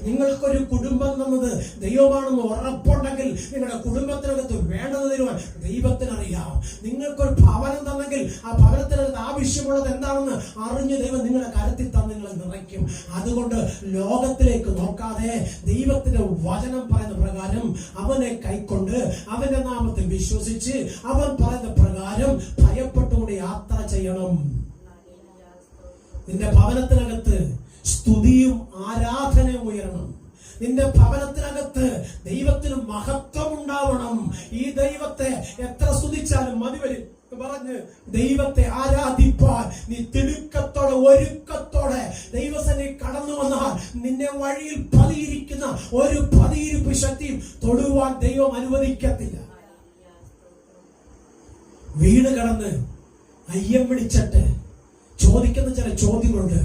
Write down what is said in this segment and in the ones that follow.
നിങ്ങൾക്കൊരു കുടുംബം തന്നത് ദൈവമാണെന്ന് ഉറപ്പുണ്ടെങ്കിൽ നിങ്ങളുടെ കുടുംബത്തിനകത്ത് വേണ്ടത് തരുവാൻ ദൈവത്തിനറിയാം. നിങ്ങൾക്കൊരു ഭവനം തന്നെങ്കിൽ ആ ഭവനത്തിനകത്ത് ആവശ്യമുള്ളത് എന്താണെന്ന് അറിഞ്ഞ് ദൈവം നിങ്ങളുടെ കരുത്തിൽ തന്ന് നിങ്ങളെ നിറയ്ക്കും. അതുകൊണ്ട് ലോകത്തിലേക്ക് നോക്കാതെ ദൈവത്തിന്റെ വചനം പറയുന്ന പ്രകാരം അവനെ കൈക്കൊണ്ട് അവന്റെ നാമത്തിൽ വിശ്വസിച്ച് അവൻ പറയുന്ന പ്രകാരം ഭയപ്പെട്ടുകൊണ്ട് യാത്ര ചെയ്യണം. നിന്റെ ഭവനത്തിനകത്ത് സ്തുതിയും ആരാധനയും ഉയരണം. നിന്റെ ഭവനത്തിനകത്ത് ദൈവത്തിന് മഹത്വം ഉണ്ടാവണം. ഈ ദൈവത്തെ എത്ര സ്തുതിച്ചാലും മതി വരും പറഞ്ഞ് ദൈവത്തെ ആരാധിപ്പാൻ നീ തിടുക്കത്തോടെ ഒരുക്കത്തോടെ ദൈവസന്നിധി കടന്നു വന്നാൽ നിന്നെ വഴിയിൽ പതിയിരിക്കുന്ന ഒരു പതിയിരിപ്പ് ശക്തിയും തൊടുവാൻ ദൈവം അനുവദിക്കത്തില്ല. വീട് കടന്ന് അയ്യം വിളിച്ചിട്ട് ചോദിക്കുന്ന ചില ചോദ്യങ്ങളുണ്ട്.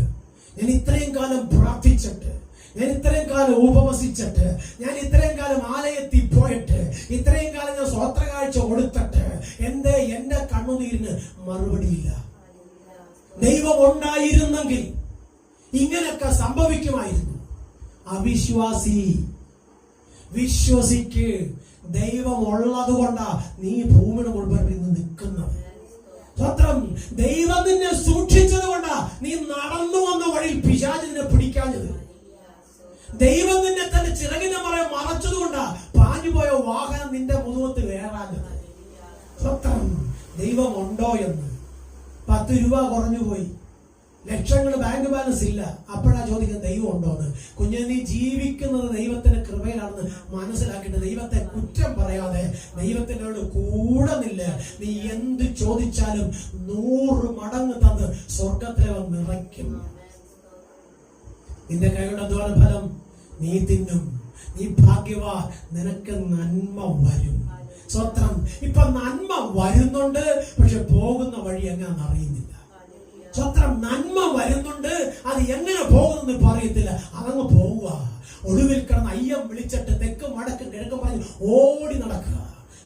ഞാൻ ഇത്രയും കാലം പ്രാർത്ഥിച്ചിട്ട്, ഞാൻ ഇത്രയും കാലം ഉപവസിച്ചിട്ട്, ഞാൻ ഇത്രയും കാലം ആലയത്തിൽ പോയിട്ട്, ഇത്രയും കാലം ഞാൻ സ്വോത്രകാഴ്ച കൊടുത്തിട്ട് എന്തേ എന്റെ കണ്ണുനീരിന് മറുപടിയില്ല? ദൈവം ഉണ്ടായിരുന്നെങ്കിൽ ഇങ്ങനെയൊക്കെ സംഭവിക്കുമായിരുന്നു. അവിശ്വാസി, വിശ്വസിക്ക്. ദൈവം ഉള്ളത് കൊണ്ടാ നീ ഭൂമിയുടെ മുൻപിൽ ഇന്ന് നിൽക്കുന്നത്. സ്വത്രം ദൈവം നിന്നെ സൂക്ഷിച്ചത് കൊണ്ടാ നീ നടന്നു വന്ന വഴിയിൽ പിശാച് നിന്നെ പിടിക്കാഞ്ഞത്. ദൈവം നിന്നെ തന്റെ ചിറകിന്റെ മറയെ മറച്ചത് കൊണ്ടാ പാഞ്ഞുപോയ വാഹനം നിന്റെ മുതുകത്ത് വേറാഞ്ഞത്. സ്വത്രം ദൈവം ഉണ്ടോ എന്ന് 10 രൂപ കുറഞ്ഞു പോയി, ലക്ഷങ്ങൾ ബാങ്ക് ബാലൻസ് ഇല്ല, അപ്പോഴാ ചോദിക്കുന്നത് ദൈവം ഉണ്ടോന്ന്. കുഞ്ഞെ, നീ ജീവിക്കുന്നത് ദൈവത്തിന്റെ കൃപയിലാണെന്ന് മനസ്സിലാക്കിയിട്ട് ദൈവത്തെ കുറ്റം പറയാതെ ദൈവത്തിനോട് കൂടെ നില്ല. നീ എന്ത് ചോദിച്ചാലും 100 മടങ്ങ് തന്ന് സ്വർഗത്തിലെ വന്ന് നിറയ്ക്കും. നിന്റെ കൈയുടെ അധ്വാന ഫലം നീ തിന്നും. നീ ഭാഗ്യവാ, നിനക്ക് നന്മ വരും. സ്വത്രം ഇപ്പൊ നന്മ വരുന്നുണ്ട്, പക്ഷെ പോകുന്ന വഴി എങ്ങാന്ന് അറിയുന്നില്ല. സ്വത്രം നന്മ വരുന്നുണ്ട്, അത് എങ്ങനെ പോകുന്നെന്ന് പറയത്തില്ല, അതങ്ങ് പോവുക. ഒടുവിൽ കിടന്ന് അയ്യം വിളിച്ചിട്ട് തെക്കും വടക്കും കിഴക്കും പറഞ്ഞ്